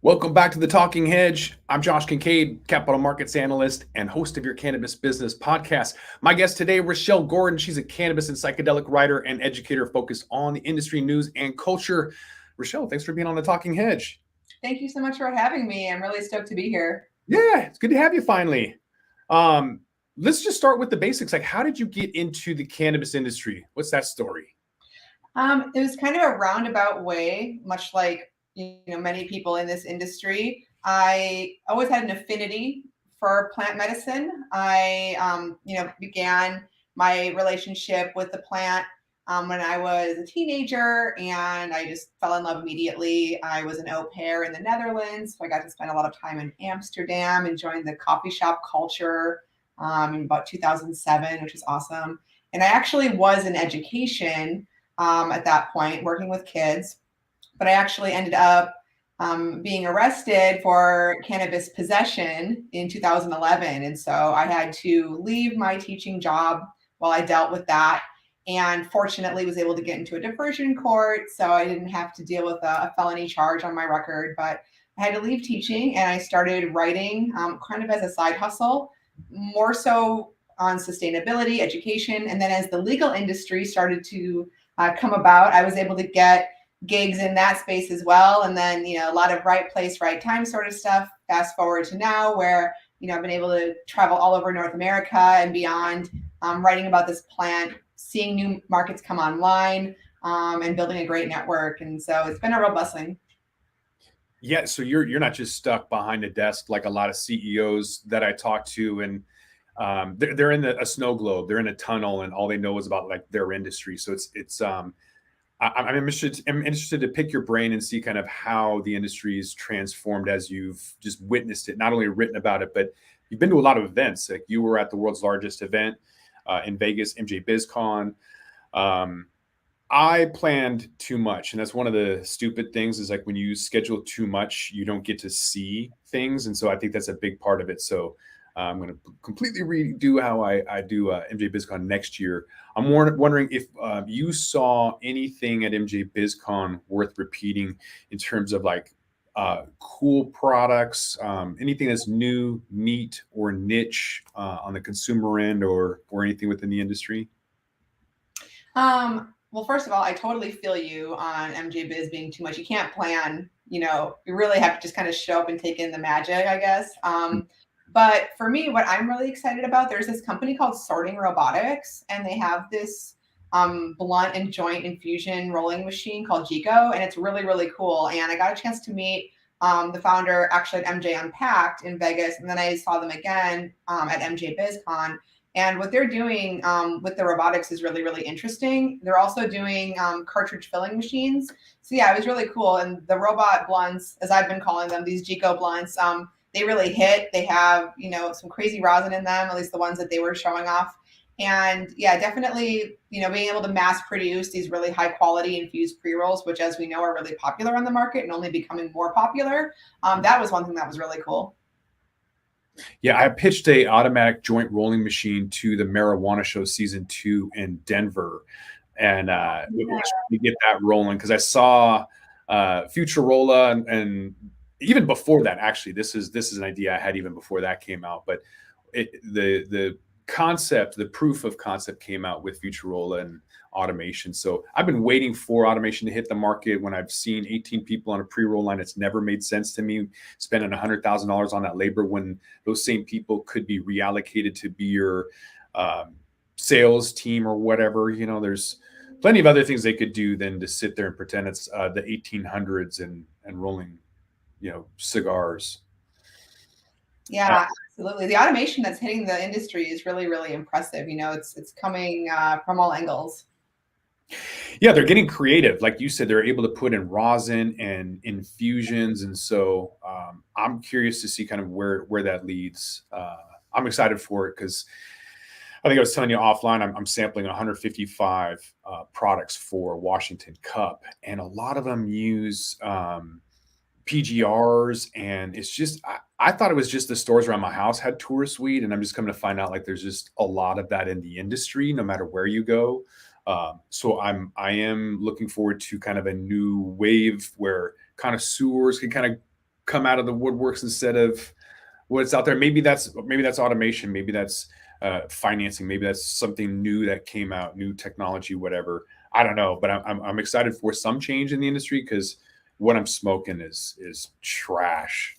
Welcome back to the Talking Hedge. I'm Josh Kincaid, capital markets analyst and host of your cannabis business podcast. My guest today, Rachelle Gordon. She's a cannabis and psychedelic writer and educator focused on the industry news and culture. Rachelle, thanks for being on the Talking Hedge. Thank you so much for having me. I'm really stoked to be here. Yeah, it's good to have you finally. Let's just start with the basics. Like, how did you get into the cannabis industry? What's that story? It was kind of a roundabout way, much like many people in this industry. I always had an affinity for plant medicine. I began my relationship with the plant when I was a teenager, and I just fell in love immediately. I was an au pair in the Netherlands, so I got to spend a lot of time in Amsterdam, enjoying the coffee shop culture in about 2007, which was awesome. And I actually was in education at that point, working with kids, but I actually ended up being arrested for cannabis possession in 2011. And so I had to leave my teaching job while I dealt with that, and fortunately was able to get into a diversion court, so I didn't have to deal with a felony charge on my record. But I had to leave teaching, and I started writing kind of as a side hustle, more so on sustainability, education. And then as the legal industry started to come about, I was able to get gigs in that space as well. And then, a lot of right place, right time sort of stuff. Fast forward to now where, I've been able to travel all over North America and beyond, writing about this plant, seeing new markets come online, and building a great network. And so it's been a real blessing. Yeah, so you're not just stuck behind a desk like a lot of CEOs that I talk to, and they're in a snow globe, they're in a tunnel, and all they know is about like their industry. So I'm interested to pick your brain and see kind of how the industry is transformed as you've just witnessed it, not only written about it, but you've been to a lot of events. Like you were at the world's largest event in Vegas, MJ BizCon. I planned too much, and that's one of the stupid things is like when you schedule too much, you don't get to see things, and so I think that's a big part of it. So I'm going to completely redo how I do MJ BizCon next year. I'm wondering if you saw anything at MJ BizCon worth repeating in terms of like cool products, anything that's new, neat, or niche on the consumer end, or anything within the industry. Well, first of all, I totally feel you on MJ Biz being too much. You can't plan, you really have to just kind of show up and take in the magic, I guess. But for me, what I'm really excited about, there's this company called Sorting Robotics, and they have this blunt and joint infusion rolling machine called Gico, and it's really, really cool. And I got a chance to meet the founder actually at MJ Unpacked in Vegas, and then I saw them again at MJ BizCon. And what they're doing with the robotics is really, really interesting. They're also doing cartridge filling machines. So yeah, it was really cool. And the robot blunts, as I've been calling them, these Gico blunts, they really hit. They have, some crazy rosin in them, at least the ones that they were showing off. And yeah, definitely, being able to mass produce these really high quality infused pre-rolls, which as we know are really popular on the market and only becoming more popular. That was one thing that was really cool. Yeah, I pitched a automatic joint rolling machine to the Marijuana Show season 2 in Denver, and we get that rolling because I saw Futurola and even before that. Actually, this is an idea I had even before that came out, but the concept, the proof of concept came out with Futurola and automation. So I've been waiting for automation to hit the market. When I've seen 18 people on a pre-roll line, it's never made sense to me spending $100,000 on that labor when those same people could be reallocated to be your sales team or whatever. There's plenty of other things they could do than to sit there and pretend it's the 1800s and rolling, cigars. Yeah, absolutely. The automation that's hitting the industry is really, really impressive. It's coming from all angles. Yeah, they're getting creative. Like you said, they're able to put in rosin and infusions. And so I'm curious to see kind of where that leads. I'm excited for it because I think I was telling you offline, I'm sampling 155 products for Washington Cup. And a lot of them use PGRs. And it's just, I thought it was just the stores around my house had tourist weed. And I'm just coming to find out like there's just a lot of that in the industry, no matter where you go. So I am looking forward to kind of a new wave where connoisseurs can kind of come out of the woodworks instead of what's out there. Maybe that's automation. Maybe that's financing. Maybe that's something new that came out, new technology, whatever. I don't know, but I'm excited for some change in the industry because what I'm smoking is trash.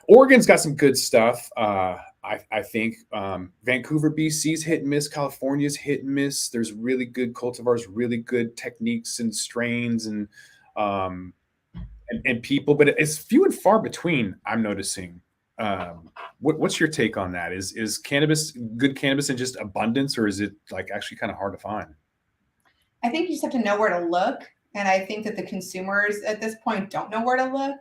Oregon's got some good stuff. I think Vancouver, BC's hit and miss. California's hit and miss. There's really good cultivars, really good techniques and strains and people, but it's few and far between. I'm noticing. What's your take on that? Is cannabis good cannabis in just abundance, or is it like actually kind of hard to find? I think you just have to know where to look. And I think that the consumers at this point don't know where to look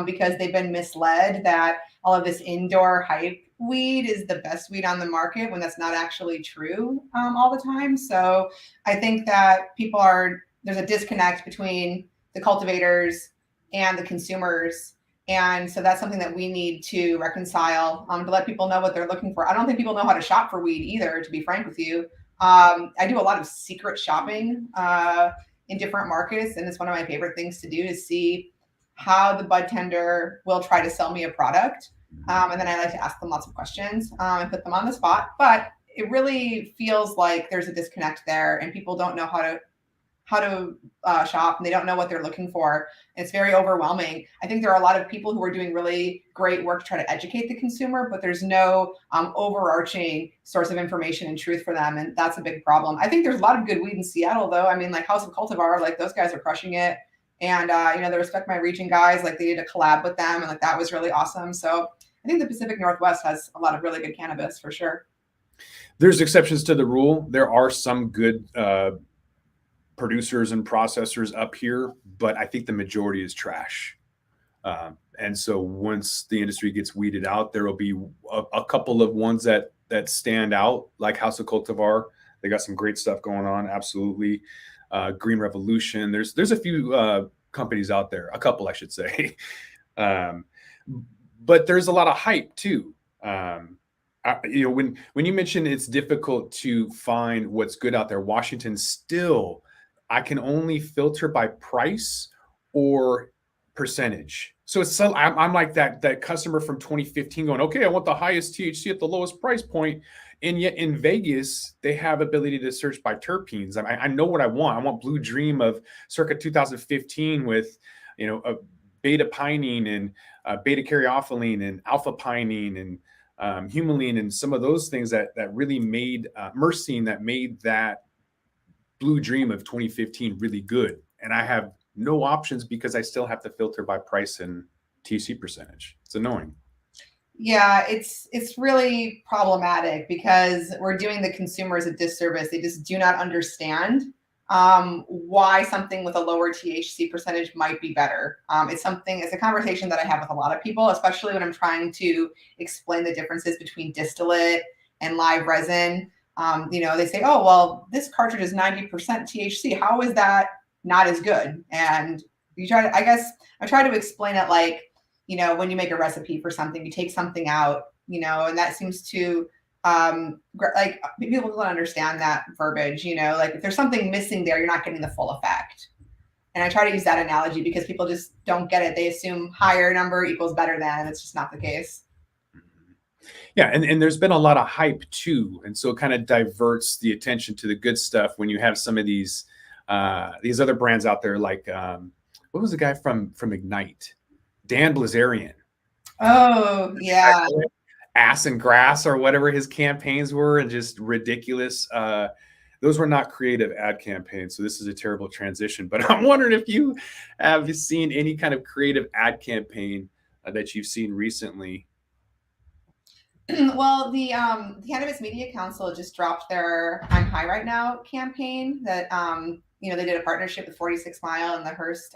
because they've been misled that all of this indoor hype weed is the best weed on the market when that's not actually true all the time. So I think that there's a disconnect between the cultivators and the consumers. And so that's something that we need to reconcile to let people know what they're looking for. I don't think people know how to shop for weed either, to be frank with you. I do a lot of secret shopping in different markets, and it's one of my favorite things to do to see how the bud tender will try to sell me a product. And then I like to ask them lots of questions and put them on the spot. But it really feels like there's a disconnect there, and people don't know how to shop, and they don't know what they're looking for. It's very overwhelming. I think there are a lot of people who are doing really great work to try to educate the consumer, but there's no overarching source of information and truth for them, and that's a big problem. I think there's a lot of good weed in Seattle, though. I mean, like House of Cultivar, like those guys are crushing it, and the Respect My Region guys, like they did a collab with them, and like that was really awesome. So I think the Pacific Northwest has a lot of really good cannabis for sure. There's exceptions to the rule. There are some good producers and processors up here, but I think the majority is trash. And so once the industry gets weeded out, there will be a couple of ones that stand out, like House of Cultivar. They got some great stuff going on. Absolutely. Green Revolution. There's a few companies out there, a couple, I should say. But there's a lot of hype too. When you mention it's difficult to find what's good out there, Washington still, I can only filter by price or percentage. So I'm like that customer from 2015 going, okay, I want the highest THC at the lowest price point. And yet in Vegas, they have ability to search by terpenes. I know what I want. I want Blue Dream of circa 2015 with, a beta pinene and beta caryophyllene and alpha pinene and humulene and some of those things that really made myrcene that made that Blue Dream of 2015 really good. And I have no options because I still have to filter by price and TC percentage. It's annoying. Yeah, it's really problematic because we're doing the consumers a disservice. They just do not understand why something with a lower THC percentage might be better. It's a conversation that I have with a lot of people, especially when I'm trying to explain the differences between distillate and live resin. They say, oh, well, this cartridge is 90% THC. How is that not as good? And I try to explain it like, when you make a recipe for something, you take something out, and that seems to, like people don't understand that verbiage, like if there's something missing there, you're not getting the full effect. And I try to use that analogy because people just don't get it. They assume higher number equals better than, it's just not the case. Yeah, and there's been a lot of hype too, and so it kind of diverts the attention to the good stuff when you have some of these other brands out there, like what was the guy from Ignite, Dan Blazarian? Oh yeah, Ass and Grass or whatever his campaigns were, and just ridiculous. Those were not creative ad campaigns, so this is a terrible transition. But I'm wondering if you have seen any kind of creative ad campaign that you've seen recently. Well, the Cannabis Media Council just dropped their "I'm High Right Now" campaign. That they did a partnership with 46 Mile and the Hearst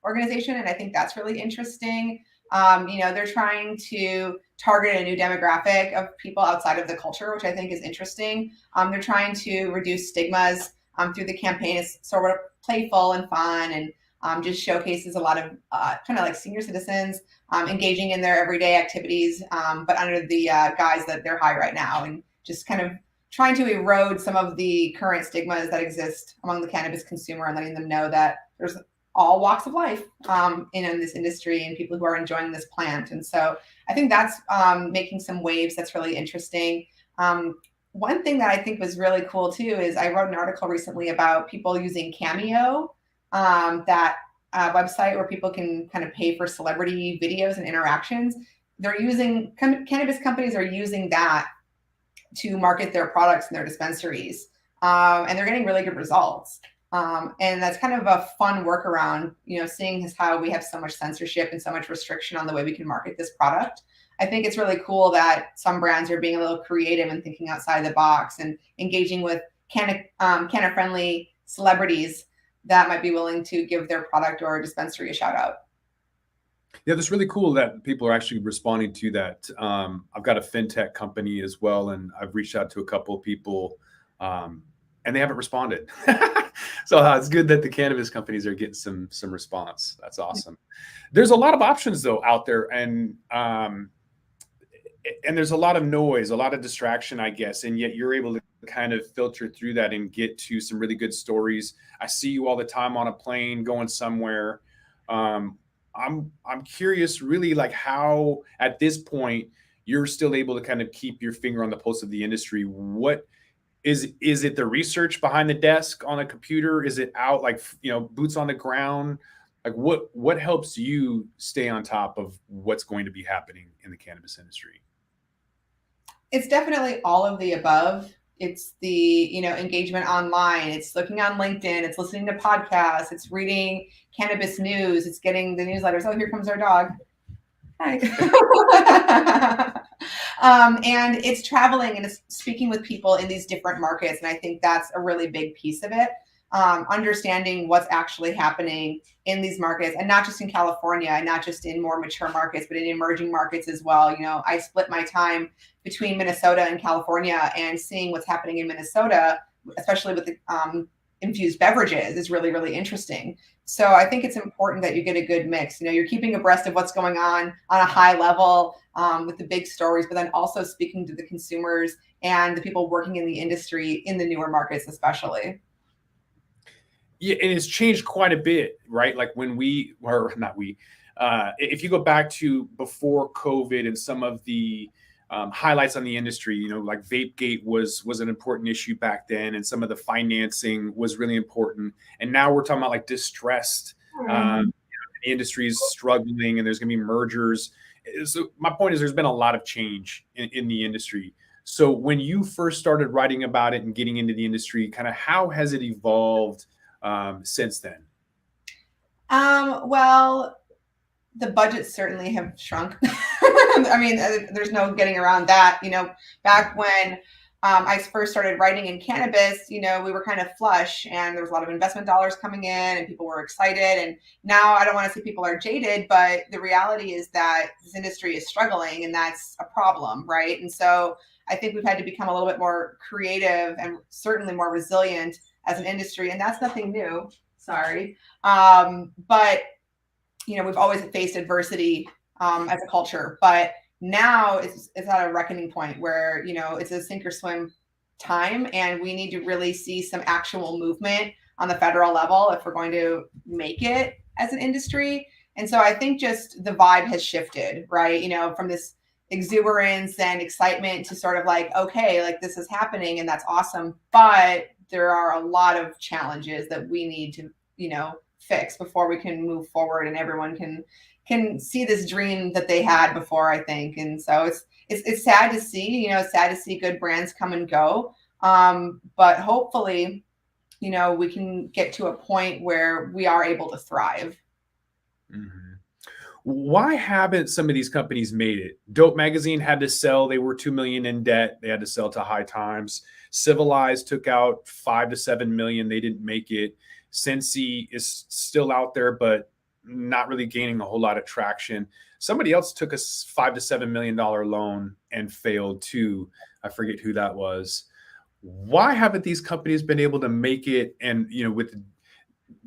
organization, and I think that's really interesting. They're trying to target a new demographic of people outside of the culture, which I think is interesting. They're trying to reduce stigmas through the campaign. It's sort of playful and fun, and just showcases a lot of kind of like senior citizens engaging in their everyday activities, but under the guise that they're high right now, and just kind of trying to erode some of the current stigmas that exist among the cannabis consumer and letting them know that there's all walks of life in this industry and people who are enjoying this plant. And so I think that's making some waves that's really interesting. One thing that I think was really cool too is I wrote an article recently about people using Cameo, that website where people can kind of pay for celebrity videos and interactions. They're using, cannabis companies are using that to market their products in their dispensaries. And they're getting really good results. And that's kind of a fun workaround, seeing as how we have so much censorship and so much restriction on the way we can market this product. I think it's really cool that some brands are being a little creative and thinking outside the box and engaging with canna-friendly celebrities that might be willing to give their product or dispensary a shout out. Yeah, that's really cool that people are actually responding to that. I've got a fintech company as well, and I've reached out to a couple of people, and they haven't responded. So it's good that the cannabis companies are getting some response. That's awesome. There's a lot of options though out there, and there's a lot of noise, a lot of distraction, I guess, and yet you're able to kind of filter through that and get to some really good stories. I see you all the time on a plane going somewhere. I'm curious really like how at this point you're still able to kind of keep your finger on the pulse of the industry. What is it the research behind the desk on a computer? Is it out like, boots on the ground? Like what helps you stay on top of what's going to be happening in the cannabis industry? It's definitely all of the above. It's the, engagement online. It's looking on LinkedIn. It's listening to podcasts. It's reading cannabis news. It's getting the newsletters. Oh, here comes our dog. Hi. And it's traveling and it's speaking with people in these different markets. And I think that's a really big piece of it. Understanding what's actually happening in these markets, and not just in California, and not just in more mature markets, but in emerging markets as well. I split my time between Minnesota and California, and seeing what's happening in Minnesota, especially with the infused beverages, is really, really interesting. So I think it's important that you get a good mix. You're keeping abreast of what's going on a high level with the big stories, but then also speaking to the consumers and the people working in the industry in the newer markets, especially. Yeah, and it's changed quite a bit, right? Like when if you go back to before COVID and some of the highlights on the industry, like VapeGate was an important issue back then, and some of the financing was really important. And now we're talking about like distressed, the industry is struggling, and there's going to be mergers. So my point is, there's been a lot of change in the industry. So when you first started writing about it and getting into the industry, kind of how has it evolved since then? Well, the budgets certainly have shrunk. I mean, there's no getting around that. Back when I first started writing in cannabis, we were kind of flush, and there was a lot of investment dollars coming in, and people were excited. And now I don't want to say people are jaded, but the reality is that this industry is struggling, and that's a problem, right? And so I think we've had to become a little bit more creative and certainly more resilient as an industry, and that's nothing new. Sorry. But we've always faced adversity as a culture, but now it's at a reckoning point where, it's a sink or swim time, and we need to really see some actual movement on the federal level if we're going to make it as an industry. And so I think just the vibe has shifted, right? From this exuberance and excitement to sort of like, okay, like this is happening and that's awesome. But there are a lot of challenges that we need to, fix before we can move forward, and everyone can see this dream that they had before, I think. And so it's sad to see, sad to see good brands come and go. But hopefully, we can get to a point where we are able to thrive. Mm-hmm. Why haven't some of these companies made it? Dope Magazine had to sell. They were $2 million in debt. They had to sell to High Times. Civilized took out $5 to $7 million. They didn't make it. Sensi is still out there, but not really gaining a whole lot of traction. Somebody else took a $5 to $7 million loan and failed too. I forget who that was. Why haven't these companies been able to make it? And, with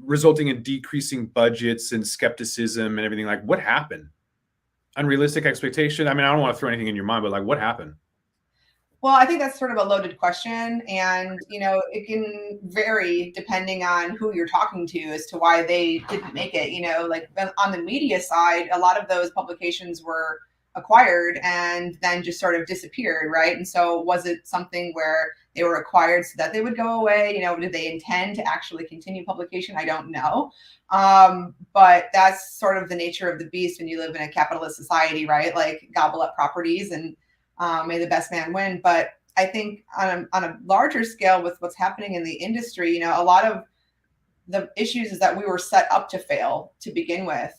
resulting in decreasing budgets and skepticism and everything, like what happened? Unrealistic expectation. I mean, I don't want to throw anything in your mind, but like what happened? Well, I think that's sort of a loaded question, and it can vary depending on who you're talking to as to why they didn't make it. Like on the media side, a lot of those publications were acquired and then just sort of disappeared, right? And so, was it something where they were acquired so that they would go away? Did they intend to actually continue publication? I don't know. But that's sort of the nature of the beast when you live in a capitalist society, right? Like gobble up properties and may the best man win. But I think on a larger scale with what's happening in the industry, a lot of the issues is that we were set up to fail to begin with,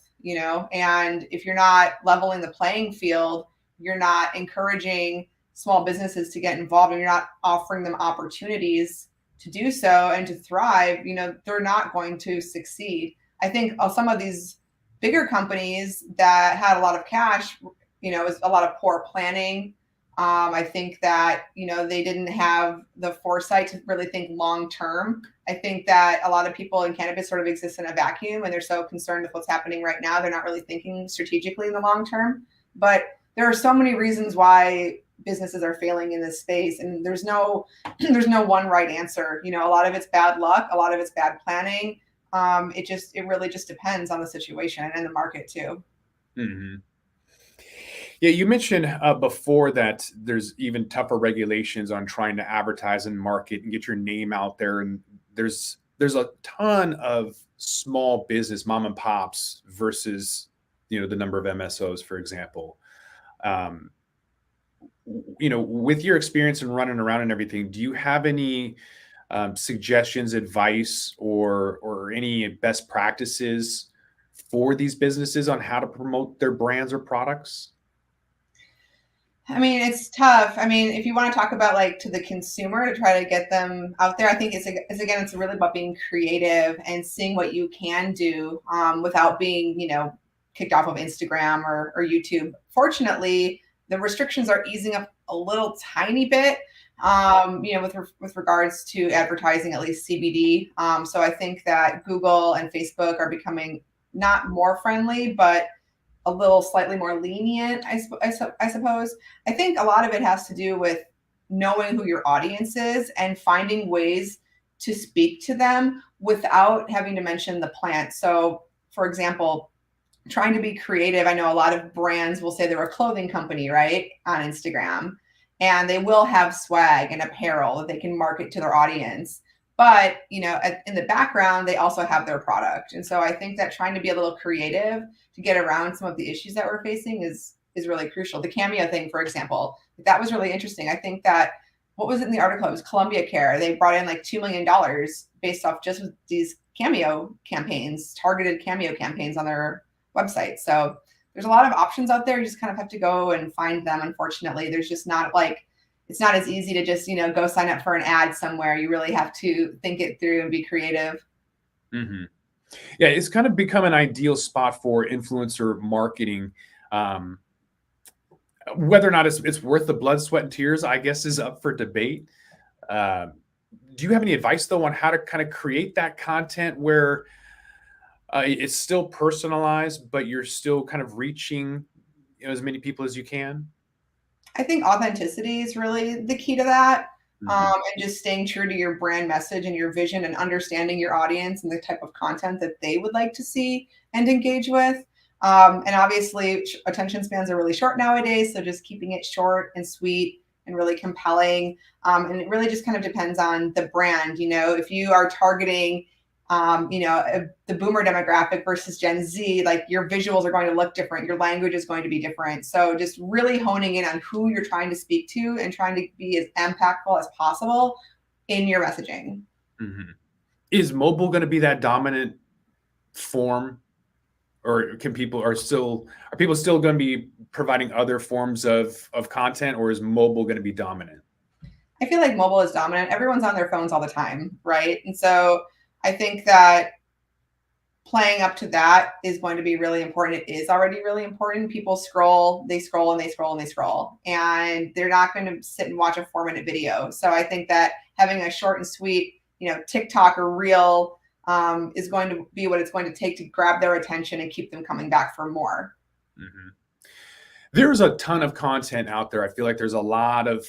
and if you're not leveling the playing field, you're not encouraging small businesses to get involved, and you're not offering them opportunities to do so and to thrive, they're not going to succeed. I think some of these bigger companies that had a lot of cash, is a lot of poor planning. I think that, they didn't have the foresight to really think long term. I think that a lot of people in cannabis sort of exist in a vacuum and they're so concerned with what's happening right now. They're not really thinking strategically in the long term. But there are so many reasons why businesses are failing in this space. And there's no one right answer. A lot of it's bad luck. A lot of it's bad planning. It really just depends on the situation and the market too. Mm-hmm. Yeah, you mentioned before that there's even tougher regulations on trying to advertise and market and get your name out there. And there's a ton of small business mom and pops versus the number of MSOs, for example. With your experience and running around and everything, do you have any suggestions, advice, or any best practices for these businesses on how to promote their brands or products? I mean, it's tough. I mean, if you want to talk about like to the consumer to try to get them out there, I think it's really about being creative and seeing what you can do without being, kicked off of Instagram or YouTube. Fortunately, the restrictions are easing up a little tiny bit, with regards to advertising, at least CBD. So I think that Google and Facebook are becoming not more friendly, but a little slightly more lenient, I suppose. I think a lot of it has to do with knowing who your audience is and finding ways to speak to them without having to mention the plant. So, for example, trying to be creative. I know a lot of brands will say they're a clothing company, right, on Instagram, and they will have swag and apparel that they can market to their audience. But, in the background, they also have their product. And so I think that trying to be a little creative to get around some of the issues that we're facing is really crucial. The Cameo thing, for example, that was really interesting. I think that, what was it in the article? It was Columbia Care. They brought in like $2 million based off just these Cameo campaigns, targeted Cameo campaigns on their website. So there's a lot of options out there. You just kind of have to go and find them. Unfortunately, there's just not like, it's not as easy to just, go sign up for an ad somewhere. You really have to think it through and be creative. Mm-hmm. Yeah, it's kind of become an ideal spot for influencer marketing. Whether or not it's worth the blood, sweat, and tears, I guess, is up for debate. Do you have any advice, though, on how to kind of create that content where it's still personalized, but you're still kind of reaching as many people as you can? I think authenticity is really the key to that. Mm-hmm. And just staying true to your brand message and your vision and understanding your audience and the type of content that they would like to see and engage with. And obviously, attention spans are really short nowadays. So just keeping it short and sweet and really compelling. And it really just kind of depends on the brand. If you are targeting the boomer demographic versus Gen Z, like your visuals are going to look different. Your language is going to be different. So just really honing in on who you're trying to speak to and trying to be as impactful as possible in your messaging. Mm-hmm. Is mobile going to be that dominant form, or are people still going to be providing other forms of content, or is mobile going to be dominant? I feel like mobile is dominant. Everyone's on their phones all the time, right? And so I think that playing up to that is going to be really important. It is already really important. People scroll, they scroll and they scroll and they scroll, and they're not going to sit and watch a 4-minute video. So I think that having a short and sweet, TikTok or reel is going to be what it's going to take to grab their attention and keep them coming back for more. Mm-hmm. There's a ton of content out there. I feel like there's a lot of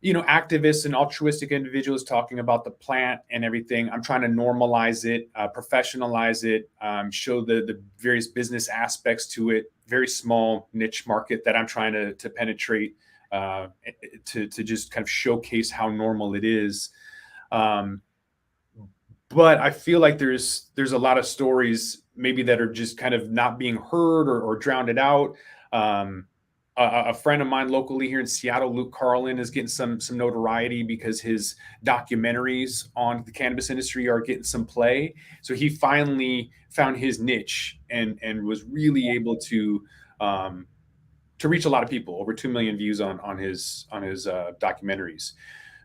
activists and altruistic individuals talking about the plant and everything. I'm trying to normalize it, professionalize it, show the various business aspects to it. Very small niche market that I'm trying to penetrate, to just kind of showcase how normal it is. But I feel like there's a lot of stories maybe that are just kind of not being heard or drowned it out. A friend of mine locally here in Seattle, Luke Carlin, is getting some notoriety because his documentaries on the cannabis industry are getting some play. So he finally found his niche and was really able to reach a lot of people. Over 2 million views on his documentaries.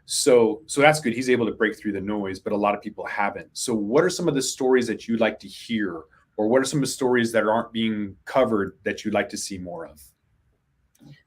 So that's good. He's able to break through the noise, but a lot of people haven't. So what are some of the stories that you'd like to hear, or what are some of the stories that aren't being covered that you'd like to see more of?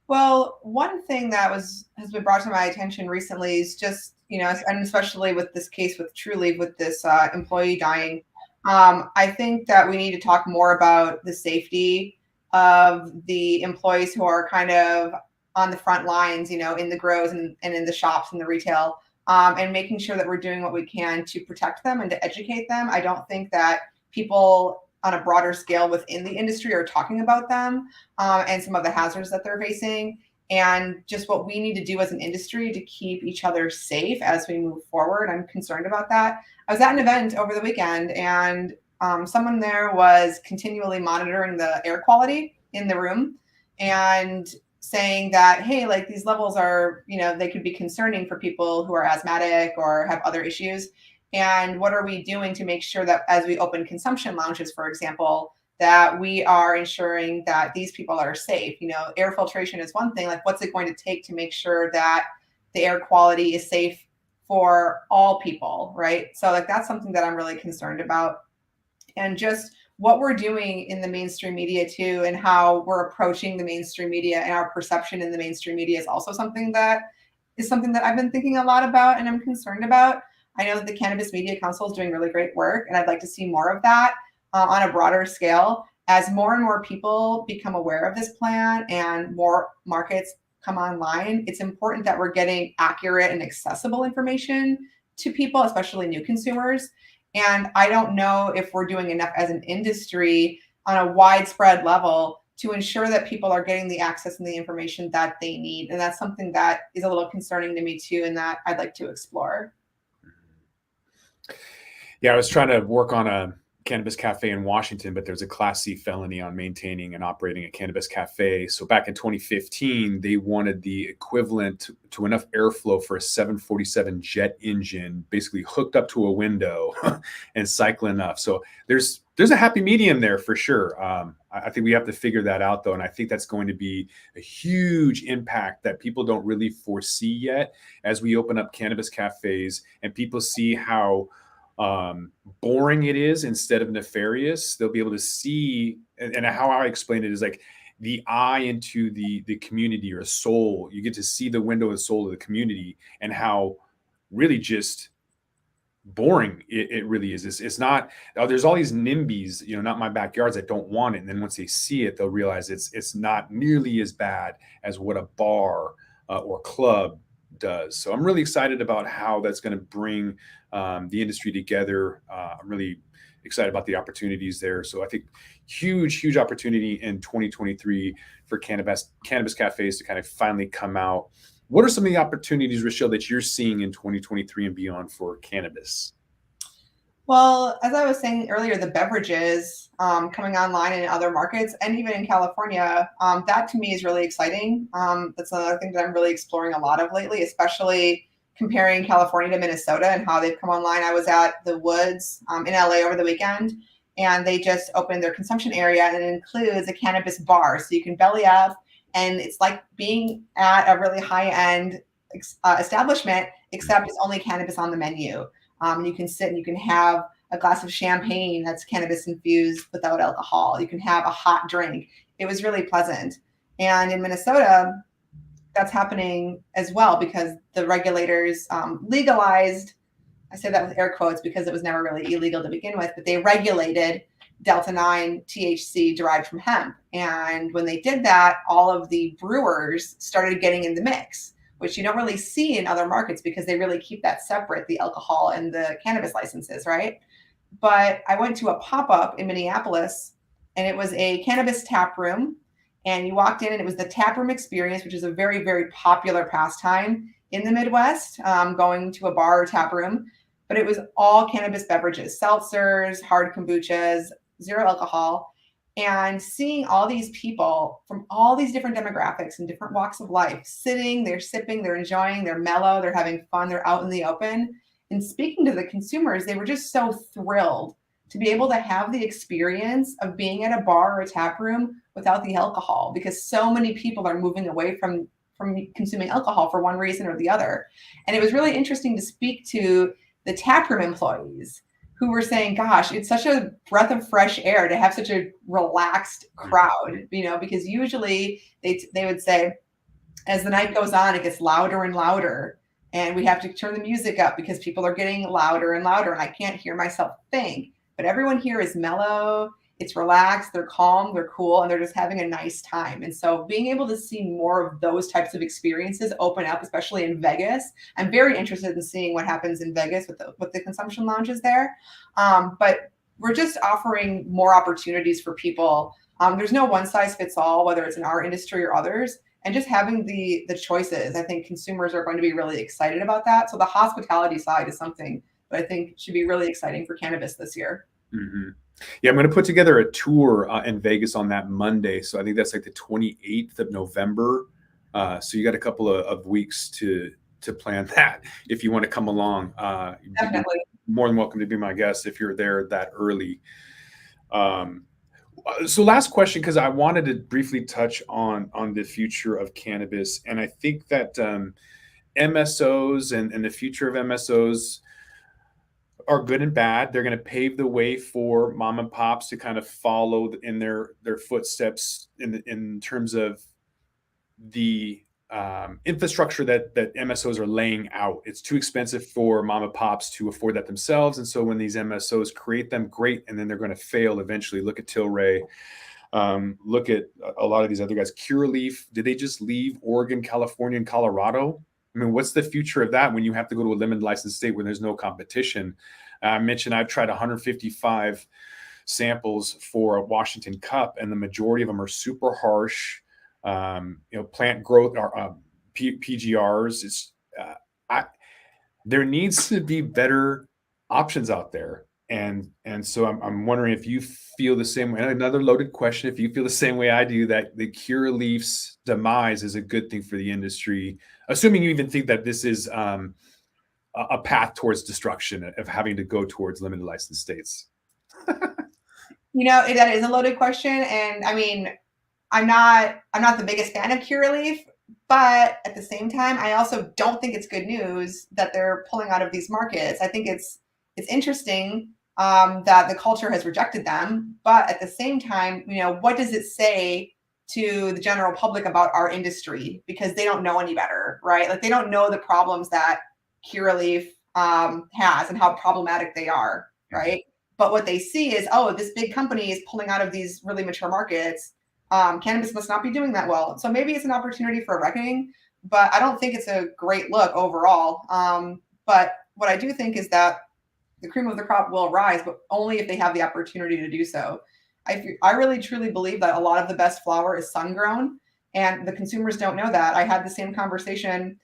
Well, one thing that has been brought to my attention recently is just, and especially with this case with Trulieve, with this employee dying, I think that we need to talk more about the safety of the employees who are kind of on the front lines, in the grows and in the shops and the retail, and making sure that we're doing what we can to protect them and to educate them. I don't think that people on a broader scale within the industry are talking about them, and some of the hazards that they're facing, and just what we need to do as an industry to keep each other safe as we move forward. I'm concerned about that. I was at an event over the weekend, and someone there was continually monitoring the air quality in the room and saying that, hey, like these levels are, they could be concerning for people who are asthmatic or have other issues. And what are we doing to make sure that as we open consumption lounges, for example, that we are ensuring that these people are safe? Air filtration is one thing. Like, what's it going to take to make sure that the air quality is safe for all people, right? So like that's something that I'm really concerned about. And just what we're doing in the mainstream media too, and how we're approaching the mainstream media and our perception in the mainstream media is also something that I've been thinking a lot about and I'm concerned about. I know that the Cannabis Media Council is doing really great work, and I'd like to see more of that on a broader scale. As more and more people become aware of this plan and more markets come online, it's important that we're getting accurate and accessible information to people, especially new consumers. And I don't know if we're doing enough as an industry on a widespread level to ensure that people are getting the access and the information that they need. And that's something that is a little concerning to me too, and that I'd like to explore. Yeah, I was trying to work on a cannabis cafe in Washington, but there's a Class C felony on maintaining and operating a cannabis cafe. So back in 2015, they wanted the equivalent to enough airflow for a 747 jet engine, basically hooked up to a window and cycling enough. So there's a happy medium there for sure. I think we have to figure that out though. And I think that's going to be a huge impact that people don't really foresee yet as we open up cannabis cafes and people see how boring it is instead of nefarious. They'll be able to see, and how I explain it is like the eye into the community or soul. You get to see the window and soul of the community and how really just boring it really is. It's not, there's all these NIMBYs, not my backyards, that don't want it. And then once they see it, they'll realize it's not nearly as bad as what a bar or club does. So I'm really excited about how that's going to bring the industry together. I'm really excited about the opportunities there. So I think huge opportunity in 2023 for cannabis cafes to kind of finally come out. What are some of the opportunities, Rachelle, that you're seeing in 2023 and beyond for cannabis? Well, as I was saying earlier, the beverages coming online in other markets and even in California, that to me is really exciting. That's another thing that I'm really exploring a lot of lately, especially comparing California to Minnesota and how they've come online. I was at the Woods in LA over the weekend, and they just opened their consumption area, and it includes a cannabis bar. So you can belly up, and it's like being at a really high-end establishment, except it's only cannabis on the menu. You can sit and you can have a glass of champagne that's cannabis infused without alcohol. You can have a hot drink. It was really pleasant. And in Minnesota, that's happening as well because the regulators legalized, I say that with air quotes because it was never really illegal to begin with, but they regulated Delta-9 THC derived from hemp. And when they did that, all of the brewers started getting in the mix, which you don't really see in other markets because they really keep that separate, the alcohol and the cannabis licenses, right? But I went to a pop-up in Minneapolis, and it was a cannabis tap room. And you walked in, and it was the tap room experience, which is a very, very popular pastime in the Midwest, going to a bar or tap room. But it was all cannabis beverages, seltzers, hard kombuchas, zero alcohol. And seeing all these people from all these different demographics and different walks of life sitting, they're sipping, they're enjoying, they're mellow, they're having fun, they're out in the open. And speaking to the consumers, they were just so thrilled to be able to have the experience of being at a bar or a tap room without the alcohol, because so many people are moving away from consuming alcohol for one reason or the other. And it was really interesting to speak to the taproom employees who were saying, gosh, it's such a breath of fresh air to have such a relaxed crowd, because usually they would say, as the night goes on, it gets louder and louder. And we have to turn the music up because people are getting louder and louder, and I can't hear myself think. But everyone here is mellow, it's relaxed, they're calm, they're cool, and they're just having a nice time. And so being able to see more of those types of experiences open up, especially in Vegas, I'm very interested in seeing what happens in Vegas with the consumption lounges there. But we're just offering more opportunities for people. There's no one size fits all, whether it's in our industry or others. And just having the choices, I think consumers are going to be really excited about that. So the hospitality side is something that I think should be really exciting for cannabis this year. Mm-hmm. Yeah, I'm going to put together a tour in Vegas on that Monday. So I think that's like the 28th of November. So you got a couple of weeks to plan that if you want to come along. Definitely. More than welcome to be my guest if you're there that early. So last question, because I wanted to briefly touch on the future of cannabis. And I think that MSOs and the future of MSOs are good and bad. They're going to pave the way for mom and pops to kind of follow in their footsteps in terms of the infrastructure that MSOs are laying out. It's too expensive for mom and pops to afford that themselves. And so when these MSOs create them, great, and then they're going to fail eventually. Look at Tilray. Look at a lot of these other guys. Curaleaf, did they just leave Oregon, California, and Colorado? I mean, what's the future of that when you have to go to a limited license state where there's no competition? I mentioned I've tried 155 samples for a Washington Cup, and the majority of them are super harsh. Plant growth or PGRs. It's there needs to be better options out there, and so I'm wondering if you feel the same way. Another loaded question: if you feel the same way I do, that the Curaleaf's demise is a good thing for the industry, assuming you even think that this is a path towards destruction of having to go towards limited license states. That is a loaded question, and I mean, I'm not the biggest fan of Curaleaf, but at the same time, I also don't think it's good news that they're pulling out of these markets. I think it's interesting that the culture has rejected them, but at the same time, what does it say to the general public about our industry? Because they don't know any better, right? Like they don't know the problems that Curaleaf has and how problematic they are, right? But what they see is, oh, this big company is pulling out of these really mature markets. Cannabis must not be doing that well. So maybe it's an opportunity for a reckoning, but I don't think it's a great look overall. But what I do think is that the cream of the crop will rise, but only if they have the opportunity to do so. I really truly believe that a lot of the best flower is sun grown, and the consumers don't know that. I had the same conversation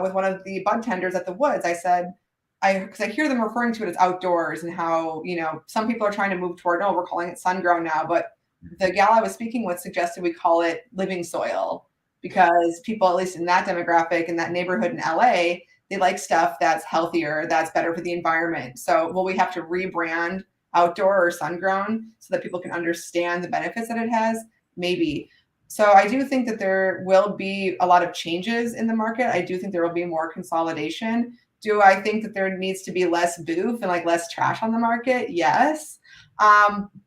with one of the bud tenders at the Woods. I said, because I hear them referring to it as outdoors and how, some people are trying to move toward, we're calling it sun grown now, but the gal I was speaking with suggested we call it living soil, because people, at least in that demographic, in that neighborhood in LA, they like stuff that's healthier, that's better for the environment. So will we have to rebrand outdoor or sun grown so that people can understand the benefits that it has? Maybe. So I do think that there will be a lot of changes in the market. I do think there will be more consolidation. Do I think that there needs to be less boof and like less trash on the market? Yes.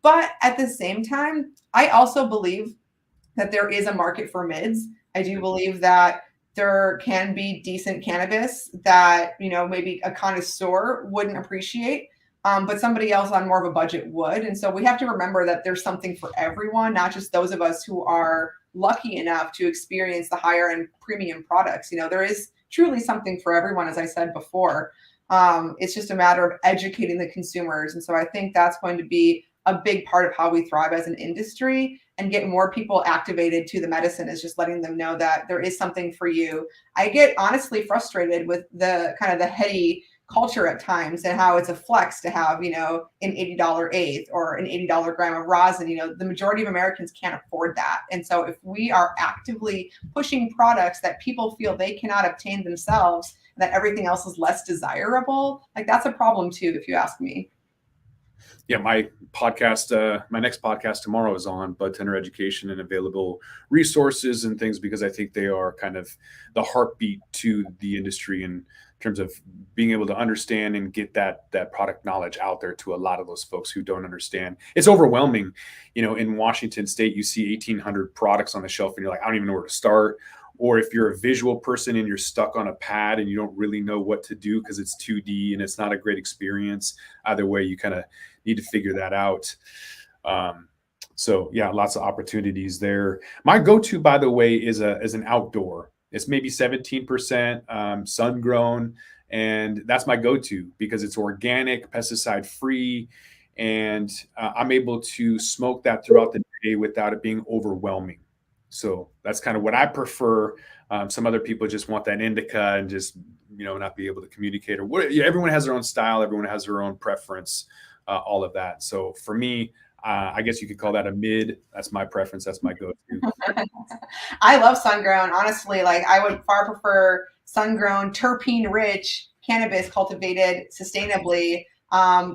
But at the same time, I also believe that there is a market for mids. I do believe that there can be decent cannabis that, maybe a connoisseur wouldn't appreciate. but somebody else on more of a budget would. And so we have to remember that there's something for everyone, not just those of us who are lucky enough to experience the higher end premium products. There is truly something for everyone, as I said before. It's just a matter of educating the consumers. And so I think that's going to be a big part of how we thrive as an industry and get more people activated to the medicine, is just letting them know that there is something for you. I get honestly frustrated with the kind of the heady culture at times and how it's a flex to have, an $80 eighth or an $80 gram of rosin. The majority of Americans can't afford that. And so if we are actively pushing products that people feel they cannot obtain themselves, that everything else is less desirable, like that's a problem too, if you ask me. Yeah, my podcast, my next podcast tomorrow is on bud tender education and available resources and things, because I think they are kind of the heartbeat to the industry in terms of being able to understand and get that product knowledge out there to a lot of those folks who don't understand. It's overwhelming. In Washington State, you see 1,800 products on the shelf and you're like, I don't even know where to start. Or if you're a visual person and you're stuck on a pad and you don't really know what to do because it's 2D and it's not a great experience, either way, you kind of need to figure that out. So yeah, lots of opportunities there. My go-to, by the way, is an outdoor. It's maybe 17% sun grown, and that's my go-to because it's organic, pesticide free, and I'm able to smoke that throughout the day without it being overwhelming. So that's kind of what I prefer. Some other people just want that indica and just, not be able to communicate or what. Yeah, everyone has their own style. Everyone has their own preference, all of that. So for me, I guess you could call that a mid. That's my preference. That's my go-to. I love sun-grown. Honestly, like I would far prefer sun-grown, terpene-rich cannabis cultivated sustainably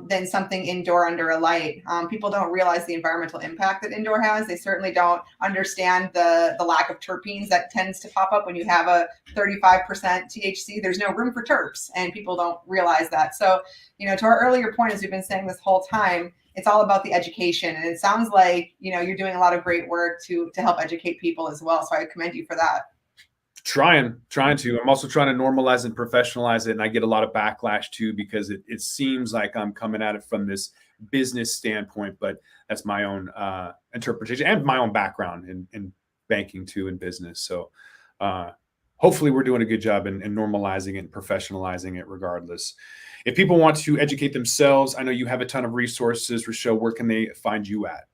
than something indoor under a light. People don't realize the environmental impact that indoor has. They certainly don't understand the lack of terpenes that tends to pop up when you have a 35% THC. There's no room for terps, and people don't realize that. So, to our earlier point, as we've been saying this whole time, it's all about the education. And it sounds like, you're doing a lot of great work to help educate people as well. So I commend you for that. Trying to. I'm also trying to normalize and professionalize it. And I get a lot of backlash too, because it seems like I'm coming at it from this business standpoint, but that's my own interpretation and my own background in banking too, in business. So hopefully we're doing a good job in normalizing it and professionalizing it regardless. If people want to educate themselves, I know you have a ton of resources. Rachelle, where can they find you at?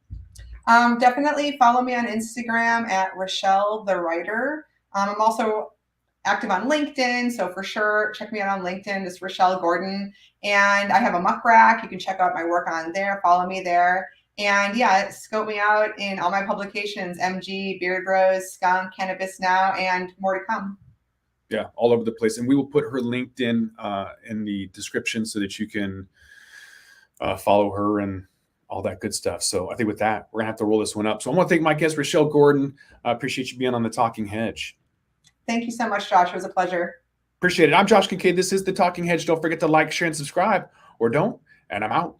Definitely follow me on Instagram at Rachelle the Writer. I'm also active on LinkedIn, so for sure, check me out on LinkedIn. It's Rachelle Gordon. And I have a muck rack. You can check out my work on there. Follow me there. And yeah, scope me out in all my publications, MG, Beard Rose, Skunk, CannabisNow, and more to come. Yeah, all over the place. And we will put her LinkedIn in the description so that you can follow her and all that good stuff. So I think with that, we're gonna have to roll this one up. So I want to thank my guest, Rachelle Gordon. I appreciate you being on the Talking Hedge. Thank you so much, Josh. It was a pleasure. Appreciate it. I'm Josh Kincaid. This is the Talking Hedge. Don't forget to like, share, and subscribe, or don't. And I'm out.